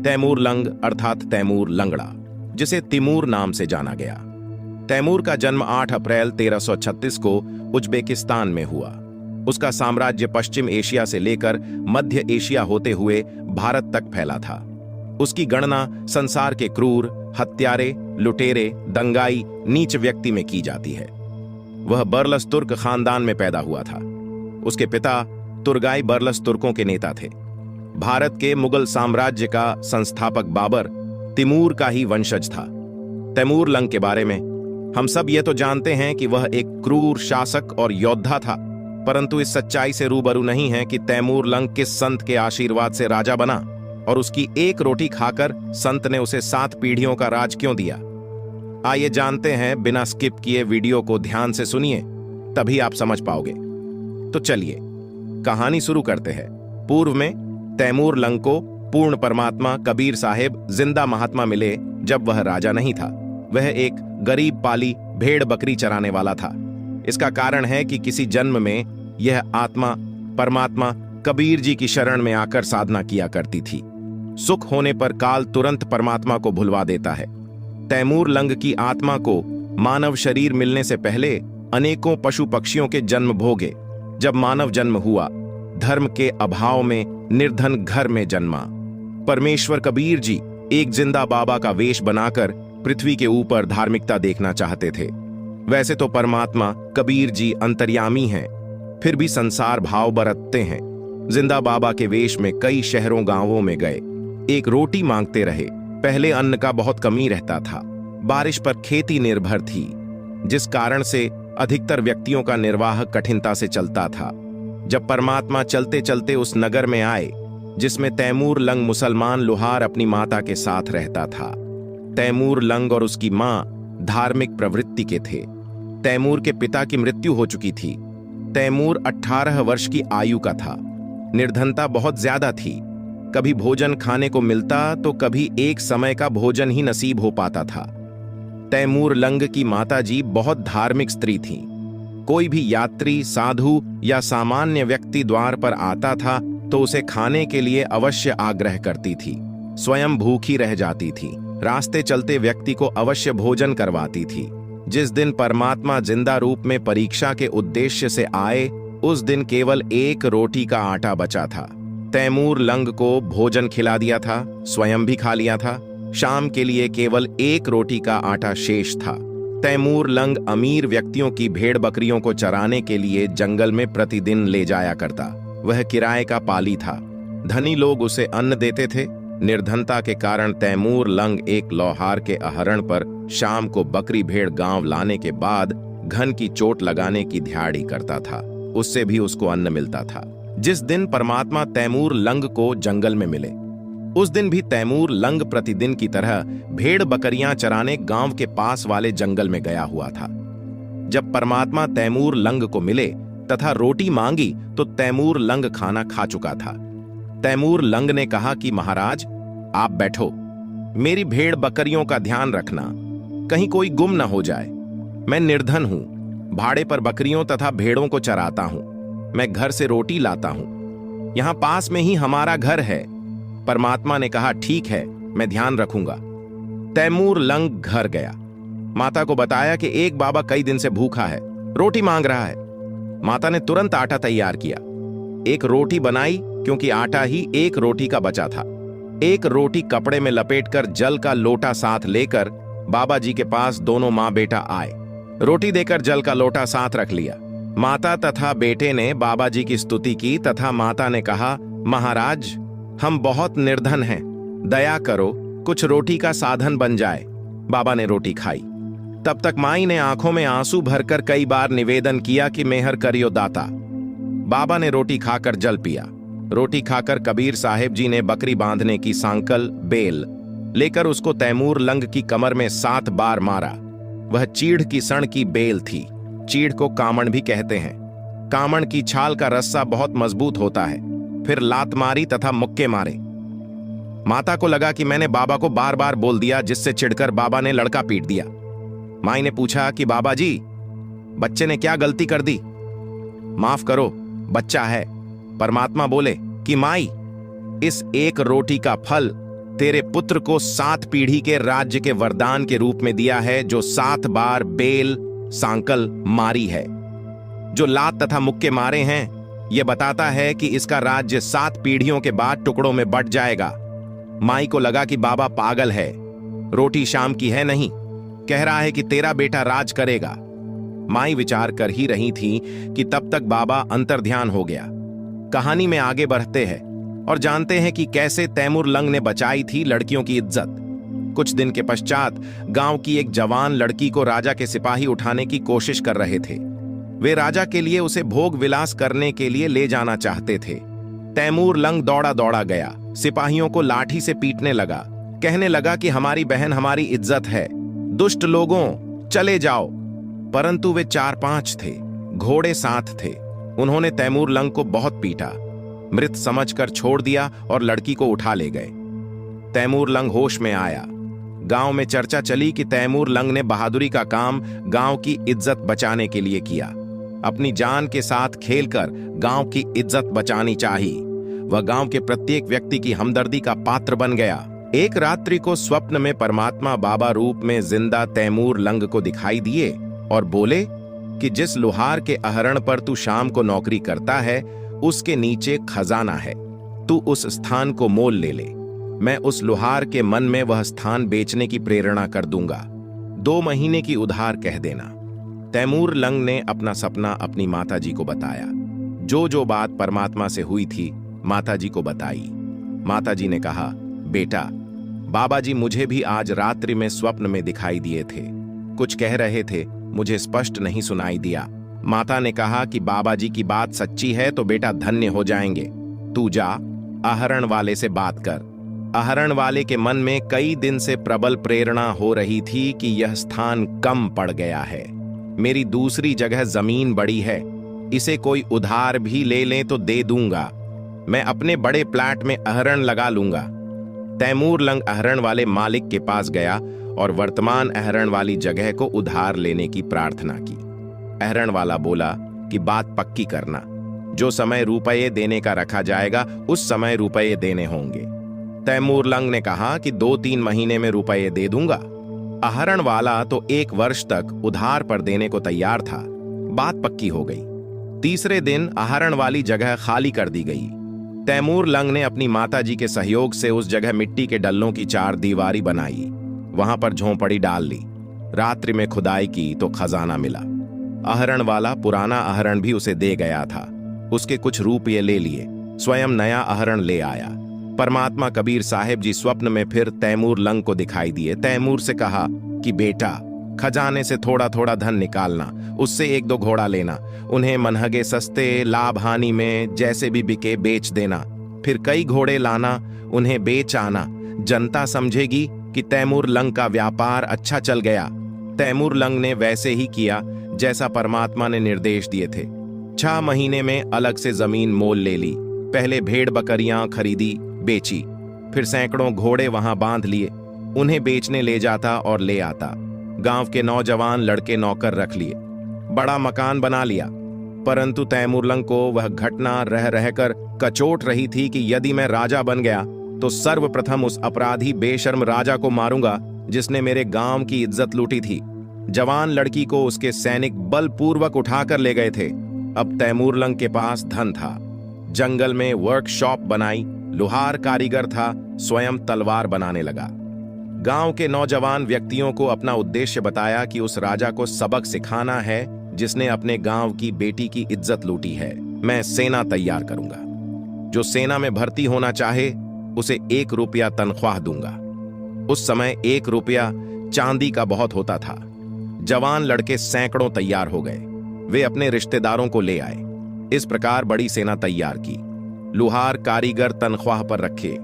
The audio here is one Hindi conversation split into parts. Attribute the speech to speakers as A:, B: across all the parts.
A: तैमूर लंग अर्थात तैमूर लंगड़ा, जिसे तिमूर नाम से जाना गया। तैमूर का जन्म 8 अप्रैल 1336 को उज्बेकिस्तान में हुआ। उसका साम्राज्य पश्चिम एशिया से लेकर मध्य एशिया होते हुए भारत तक फैला था। उसकी गणना संसार के क्रूर, हत्यारे, लुटेरे, दंगाई, नीच व्यक्ति में की जाती है। वह बरलस तुर्क खानदान में पैदा हुआ था। उसके पिता तुर्गाई बरलस तुर्कों के नेता थे। भारत के मुगल साम्राज्य का संस्थापक बाबर तिमूर का ही वंशज था। तैमूर लंग के बारे में हम सब ये तो जानते हैं कि वह एक क्रूर शासक और योद्धा था, परंतु इस सच्चाई से रूबरू नहीं है कि तैमूर लंग किस संत के आशीर्वाद से राजा बना और उसकी एक रोटी खाकर संत ने उसे 7 पीढ़ियों का राज क्यों दिया। आइए जानते हैं, बिना स्किप किए वीडियो को ध्यान से सुनिए, तभी आप समझ पाओगे। तो चलिए कहानी शुरू करते हैं। पूर्व में तैमूर लंग को पूर्ण परमात्मा कबीर साहेब जिंदा महात्मा मिले जब वह राजा नहीं था। वह एक गरीब पाली भेड़ बकरी चराने वाला था। इसका कारण है कि किसी जन्म में यह आत्मा परमात्मा कबीर जी की शरण में आकर साधना किया करती थी। सुख होने पर काल तुरंत परमात्मा को भुलवा देता है। तैमूर लंग की आत्मा को मानव शरीर मिलने से पहले अनेकों पशु पक्षियों के जन्म भोगे। जब मानव जन्म हुआ, धर्म के अभाव में निर्धन घर में जन्मा। परमेश्वर कबीर जी एक जिंदा बाबा का वेश बनाकर पृथ्वी के ऊपर धार्मिकता देखना चाहते थे। वैसे तो परमात्मा कबीर जी अंतर्यामी हैं, फिर भी संसार भाव बरतते हैं। जिंदा बाबा के वेश में कई शहरों गांवों में गए। एक रोटी मांगते रहे। पहले अन्न का बहुत कमी रहता था। बारिश पर खेती निर्भर थी, जिस कारण से अधिकतर व्यक्तियों का निर्वाह कठिनता से चलता था। जब परमात्मा चलते चलते उस नगर में आए जिसमें तैमूर लंग मुसलमान लोहार अपनी माता के साथ रहता था। तैमूर लंग और उसकी मां धार्मिक प्रवृत्ति के थे। तैमूर के पिता की मृत्यु हो चुकी थी। तैमूर 18 वर्ष की आयु का था। निर्धनता बहुत ज्यादा थी। कभी भोजन खाने को मिलता तो कभी एक समय का भोजन ही नसीब हो पाता था। तैमूर लंग की माताजी बहुत धार्मिक स्त्री थीं। कोई भी यात्री, साधु या सामान्य व्यक्ति द्वार पर आता था तो उसे खाने के लिए अवश्य आग्रह करती थी। स्वयं भूखी रह जाती थी। रास्ते चलते व्यक्ति को अवश्य भोजन करवाती थी। जिस दिन परमात्मा जिंदा रूप में परीक्षा के उद्देश्य से आए, उस दिन केवल 1 रोटी का आटा बचा था। तैमूर लंग को भोजन खिला दिया था, स्वयं भी खा लिया था। शाम के लिए केवल 1 रोटी का आटा शेष था। तैमूर लंग अमीर व्यक्तियों की भेड़ बकरियों को चराने के लिए जंगल में प्रतिदिन ले जाया करता। वह किराए का पाली था। धनी लोग उसे अन्न देते थे। निर्धनता के कारण तैमूर लंग एक लोहार के आहरण पर शाम को बकरी भेड़ गांव लाने के बाद घन की चोट लगाने की ध्याड़ी करता था। उससे भी उसको अन्न मिलता था। जिस दिन परमात्मा तैमूर लंग को जंगल में मिले, उस दिन भी तैमूर लंग प्रतिदिन की तरह भेड़ बकरियां चराने गांव के पास वाले जंगल में गया हुआ था। जब परमात्मा तैमूर लंग को मिले तथा रोटी मांगी तो तैमूर लंग खाना खा चुका था। तैमूर लंग ने कहा कि महाराज, आप बैठो, मेरी भेड़ बकरियों का ध्यान रखना, कहीं कोई गुम न हो जाए। मैं निर्धन हूं, भाड़े पर बकरियों तथा भेड़ों को चराता हूं। मैं घर से रोटी लाता हूं। यहां पास में ही हमारा घर है। परमात्मा ने कहा, ठीक है, मैं ध्यान रखूंगा। तैमूर लंग घर गया। माता को बताया कि एक बाबा कई दिन से भूखा है, रोटी मांग रहा है। माता ने तुरंत आटा तैयार किया। 1 रोटी बनाई, क्योंकि आटा ही 1 रोटी का बचा था। 1 रोटी कपड़े में लपेटकर जल का लोटा साथ लेकर बाबा जी के पास दोनों माँ बेटा आए। रोटी देकर जल का लोटा साथ रख लिया। माता तथा बेटे ने बाबा जी की स्तुति की तथा माता ने कहा, महाराज, हम बहुत निर्धन हैं, दया करो, कुछ रोटी का साधन बन जाए। बाबा ने रोटी खाई। तब तक माई ने आंखों में आंसू भरकर कई बार निवेदन किया कि मेहर करियो दाता। बाबा ने रोटी खाकर जल पिया। रोटी खाकर कबीर साहेब जी ने बकरी बांधने की सांकल बेल लेकर उसको तैमूर लंग की कमर में 7 बार मारा। वह चीड़ की सण की बेल थी। चीड़ को कामण भी कहते हैं। कामण की छाल का रस्सा बहुत मजबूत होता है। फिर लात मारी तथा मुक्के मारे। माता को लगा कि मैंने बाबा को बार बार बोल दिया, जिससे चिढ़कर बाबा ने लड़का पीट दिया। माई ने पूछा कि बाबा जी, बच्चे ने क्या गलती कर दी? माफ करो, बच्चा है। परमात्मा बोले कि माई, इस 1 रोटी का फल तेरे पुत्र को 7 पीढ़ी के राज्य के वरदान के रूप में दिया है, जो 7 बार बेल सांकल मारी है, जो लात तथा मुक्के मारे हैं। यह बताता है कि इसका राज्य 7 पीढ़ियों के बाद टुकड़ों में बंट जाएगा। माई को लगा कि बाबा पागल है, रोटी शाम की है नहीं, कह रहा है कि तेरा बेटा राज करेगा। माई विचार कर ही रही थी कि तब तक बाबा अंतर्ध्यान हो गया। कहानी में आगे बढ़ते हैं और जानते हैं कि कैसे तैमूर लंग ने बचाई थी लड़कियों की इज्जत। कुछ दिन के पश्चात गांव की एक जवान लड़की को राजा के सिपाही उठाने की कोशिश कर रहे थे। वे राजा के लिए उसे भोग विलास करने के लिए ले जाना चाहते थे। तैमूर लंग दौड़ा दौड़ा गया, सिपाहियों को लाठी से पीटने लगा, कहने लगा कि हमारी बहन हमारी इज्जत है, दुष्ट लोगों चले जाओ। परंतु वे 4-5 थे, घोड़े 7 थे। उन्होंने तैमूर लंग को बहुत पीटा, मृत समझकर छोड़ दिया और लड़की को उठा ले गए। तैमूर लंग होश में आया। गांव में चर्चा चली कि तैमूर लंग ने बहादुरी का काम गांव की इज्जत बचाने के लिए किया। अपनी जान के साथ खेलकर गांव की इज्जत बचानी चाहिए। वह गांव के प्रत्येक व्यक्ति की हमदर्दी का पात्र बन गया। एक रात्रि को स्वप्न में परमात्मा बाबा रूप में जिंदा तैमूर लंग को दिखाई दिए और बोले कि जिस लोहार के आहरण पर तू शाम को नौकरी करता है, उसके नीचे खजाना है, तू उस स्थान को मोल ले ले। मैं उस लोहार के मन में वह स्थान बेचने की प्रेरणा कर दूंगा। 2 महीने की उधार कह देना। तैमूर लंग ने अपना सपना अपनी माताजी को बताया। जो जो बात परमात्मा से हुई थी माताजी को बताई। माताजी ने कहा, बेटा, बाबा जी मुझे भी आज रात्रि में स्वप्न में दिखाई दिए थे, कुछ कह रहे थे, मुझे स्पष्ट नहीं सुनाई दिया। माता ने कहा कि बाबा जी की बात सच्ची है तो बेटा धन्य हो जाएंगे। तू जा, आहरण वाले से बात कर। आहरण वाले के मन में कई दिन से प्रबल प्रेरणा हो रही थी कि यह स्थान कम पड़ गया है, मेरी दूसरी जगह जमीन बड़ी है, इसे कोई उधार भी ले ले तो दे दूंगा, मैं अपने बड़े प्लाट में आहरण लगा लूंगा। तैमूर लंग आहरण वाले मालिक के पास गया और वर्तमान आहरण वाली जगह को उधार लेने की प्रार्थना की। आहरण वाला बोला कि बात पक्की करना, जो समय रुपये देने का रखा जाएगा उस समय रुपये देने होंगे। तैमूर लंग ने कहा कि 2-3 महीने में रुपये दे दूंगा। आहरण वाला तो 1 वर्ष तक उधार पर देने को तैयार था। बात पक्की हो गई। तीसरे दिन आहरण वाली जगह खाली कर दी गई। तैमूर लंग ने अपनी माताजी के सहयोग से उस जगह मिट्टी के डल्लों की 4 दीवारी बनाई, वहां पर झोंपड़ी डाल ली। रात्रि में खुदाई की तो खजाना मिला। आहरण वाला पुराना आहरण भी उसे दे गया था। उसके कुछ रुपये ले लिए, स्वयं नया आहरण ले आया। परमात्मा कबीर साहेब जी स्वप्न में फिर तैमूर लंग को दिखाई दिए। तैमूर से कहा कि बेटा, खजाने से थोड़ा थोड़ा धन निकालना, उससे 1-2 घोड़ा लेना, उन्हें मनहगे सस्ते लाभ हानि में जैसे भी बिके बेच देना, फिर कई घोड़े लाना, उन्हें बेच आना। जनता समझेगी कि तैमूर लंग का व्यापार अच्छा चल गया। तैमूर लंग ने वैसे ही किया जैसा परमात्मा ने निर्देश दिए थे। 6 महीने में अलग से जमीन मोल ले ली। पहले भेड़ बकरियां खरीदी, बेची, फिर सैकड़ों घोड़े वहां बांध लिए, उन्हें बेचने ले जाता और ले आता। गांव के नौजवान लड़के नौकर रख लिए, बड़ा मकान बना लिया। परंतु तैमूर लंग को वह घटना रह रहकर कचोट रही थी कि यदि मैं राजा बन गया तो सर्वप्रथम उस अपराधी बेशर्म राजा को मारूंगा जिसने मेरे गांव की इज्जत लूटी थी। जवान लड़की को उसके सैनिक बलपूर्वक उठाकर ले गए थे। अब तैमूर लंग के पास धन था। जंगल में वर्कशॉप बनाई, लोहार कारीगर था, स्वयं तलवार बनाने लगा। गांव के नौजवान व्यक्तियों को अपना उद्देश्य बताया कि उस राजा को सबक सिखाना है जिसने अपने गांव की बेटी की इज्जत लूटी है। मैं सेना तैयार करूंगा, जो सेना में भर्ती होना चाहे उसे 1 रुपया तनख्वाह दूंगा। उस समय 1 रुपया चांदी का बहुत होता था। जवान लड़के सैकड़ों तैयार हो गए। वे अपने रिश्तेदारों को ले आए। इस प्रकार बड़ी सेना तैयार की। लोहार कारीगर तनख्वाह पर रखे।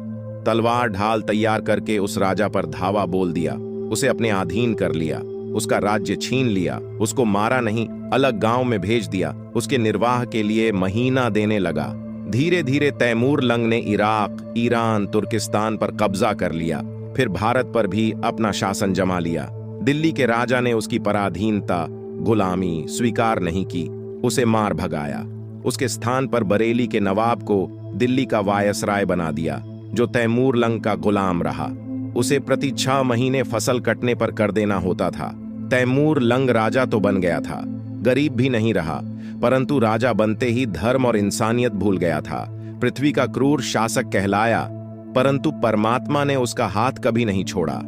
A: तलवार ढाल तैयार करके उस राजा पर धावा बोल दिया। उसे अपने अधीन कर लिया, उसका राज्य छीन लिया। उसको मारा नहीं, अलग गांव में भेज दिया। उसके निर्वाह के लिए महीना देने लगा। धीरे धीरे तैमूर लंग ने इराक, ईरान, तुर्किस्तान पर कब्जा कर लिया। फिर भारत पर भी अपना शासन जमा लिया। दिल्ली के राजा ने उसकी पराधीनता, गुलामी स्वीकार नहीं की, उसे मार भगाया। उसके स्थान पर बरेली के नवाब को दिल्ली का वायसराय बना दिया। जो तैमूर लंग का गुलाम रहा। उसे प्रति 6 महीने फसल कटने पर कर देना होता था। तैमूर लंग राजा तो बन गया था, गरीब भी नहीं रहा, परंतु राजा बनते ही धर्म और इंसानियत भूल गया था। पृथ्वी का क्रूर शासक कहलाया, परंतु परमात्मा ने उसका हाथ कभी नहीं छोड़ा।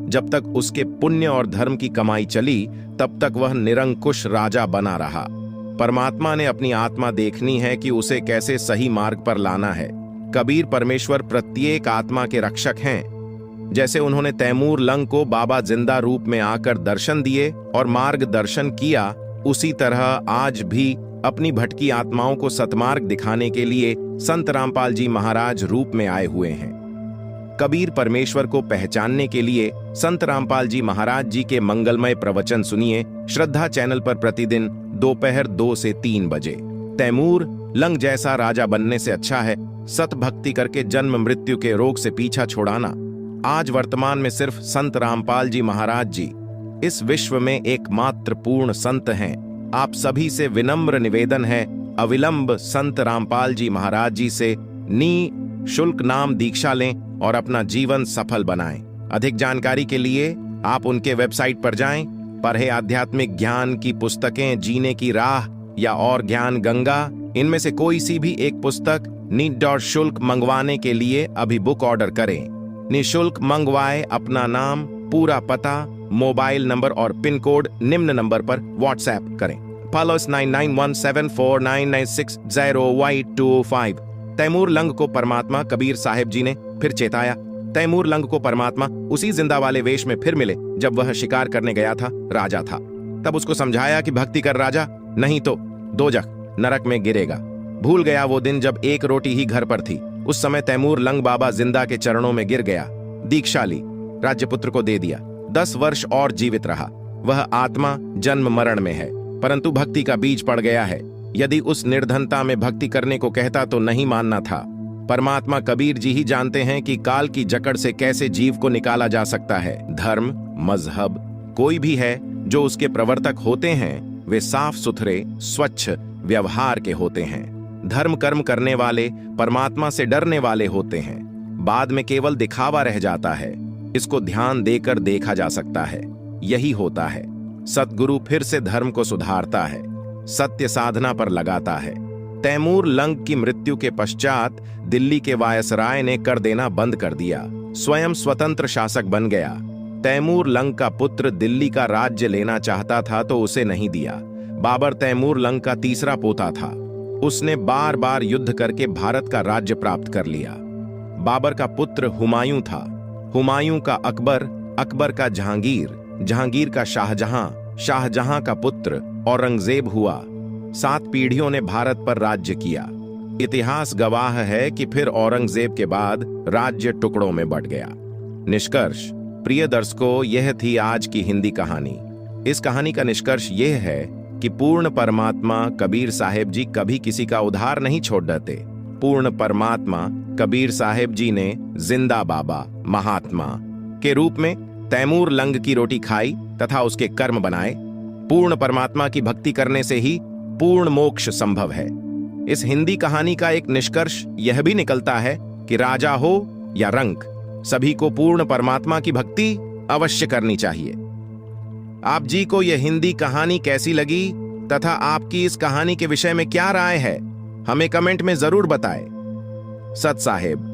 A: जब तक उसके पुण्य और धर्म की कमाई चली, तब तक वह निरंकुश राजा बना रहा। परमात्मा ने अपनी आत्मा देखनी है कि उसे कैसे सही मार्ग पर लाना है। कबीर परमेश्वर प्रत्येक आत्मा के रक्षक हैं। जैसे उन्होंने तैमूर लंग को बाबा जिंदा रूप में आकर दर्शन दिए और मार्गदर्शन किया, उसी तरह आज भी अपनी भटकी आत्माओं को सतमार्ग दिखाने के लिए संत रामपाल जी महाराज रूप में आए हुए हैं। कबीर परमेश्वर को पहचानने के लिए संत रामपाल जी महाराज जी के मंगलमय प्रवचन सुनिए श्रद्धा चैनल पर प्रतिदिन दोपहर 2 से 3 बजे। तैमूर लंग जैसा राजा बनने से अच्छा है सत भक्ति करके जन्म मृत्यु के रोग से पीछा छुड़ाना। आज वर्तमान में सिर्फ संत रामपाल जी महाराज जी इस विश्व में एकमात्र पूर्ण संत हैं। आप सभी से विनम्र निवेदन है, अविलंब संत रामपाल जी महाराज जी से निःशुल्क नाम दीक्षा लें और अपना जीवन सफल बनाएं। अधिक जानकारी के लिए आप उनके वेबसाइट पर जाएं, पढ़े आध्यात्मिक ज्ञान की पुस्तकें, जीने की राह या और ज्ञान गंगा, इनमें से कोई सी भी एक पुस्तक निःशुल्क मंगवाने के लिए अभी बुक ऑर्डर करें। निःशुल्क मंगवाए अपना नाम, पूरा पता, मोबाइल नंबर और पिन कोड निम्न नंबर पर व्हाट्सएप करें। + 9991749960Y25। तैमूर लंग को परमात्मा कबीर साहिब जी ने फिर चेताया। तैमूर लंग को परमात्मा उसी जिंदा वाले वेश में फिर मिले जब वह शिकार करने गया था, राजा था। तब उसको समझाया कि भक्ति कर राजा, नहीं तो दोजख नरक में गिरेगा। भूल गया वो दिन जब एक रोटी ही घर पर थी। उस समय तैमूर लंग बाबा जिंदा के चरणों में गिर गया, दीक्षा ली, राज्यपुत्र को दे दिया। 10 वर्ष और जीवित रहा। वह आत्मा जन्म मरण में है, परंतु भक्ति का बीज पड़ गया है। यदि उस निर्धनता में भक्ति करने को कहता तो नहीं मानना था। परमात्मा कबीर जी ही जानते हैं कि काल की जकड़ से कैसे जीव को निकाला जा सकता है। धर्म, मजहब कोई भी है, जो उसके प्रवर्तक होते हैं वे साफ सुथरे स्वच्छ व्यवहार के होते हैं। धर्म कर्म करने वाले परमात्मा से डरने वाले होते हैं। बाद में केवल दिखावा रह जाता है। इसको ध्यान देकर देखा जा सकता है। यही होता है। सतगुरु फिर से धर्म को सुधारता है, सत्य साधना पर लगाता है। तैमूर लंग की मृत्यु के पश्चात दिल्ली के वायसराय ने कर देना बंद कर दिया, स्वयं स्वतंत्र शासक बन गया। तैमूर लंग का पुत्र दिल्ली का राज्य लेना चाहता था तो उसे नहीं दिया। बाबर तैमूर लंग का तीसरा पोता था। उसने बार बार युद्ध करके भारत का राज्य प्राप्त कर लिया। बाबर का पुत्र हुमायूं था, हुमायूं का अकबर, अकबर का जहांगीर, जहांगीर का शाहजहां, शाहजहां का पुत्र औरंगजेब हुआ। 7 पीढ़ियों ने भारत पर राज्य किया। इतिहास गवाह है कि फिर औरंगजेब के बाद राज्य टुकड़ों में बंट गया। निष्कर्ष, प्रिय दर्शकों, यह थी आज की हिंदी कहानी। इस कहानी का निष्कर्ष यह है कि पूर्ण परमात्मा कबीर साहिब जी कभी किसी का उधार नहीं छोड़ देते। पूर्ण परमात्मा कबीर साहिब जी ने जिंदा बाबा महात्मा के रूप में तैमूर लंग की रोटी खाई तथा उसके कर्म बनाए। पूर्ण परमात्मा की भक्ति करने से ही पूर्ण मोक्ष संभव है। इस हिंदी कहानी का एक निष्कर्ष यह भी निकलता है कि राजा हो या रंक, सभी को पूर्ण परमात्मा की भक्ति अवश्य करनी चाहिए। आप जी को यह हिंदी कहानी कैसी लगी तथा आपकी इस कहानी के विषय में क्या राय है, हमें कमेंट में जरूर बताएं। सत साहेब।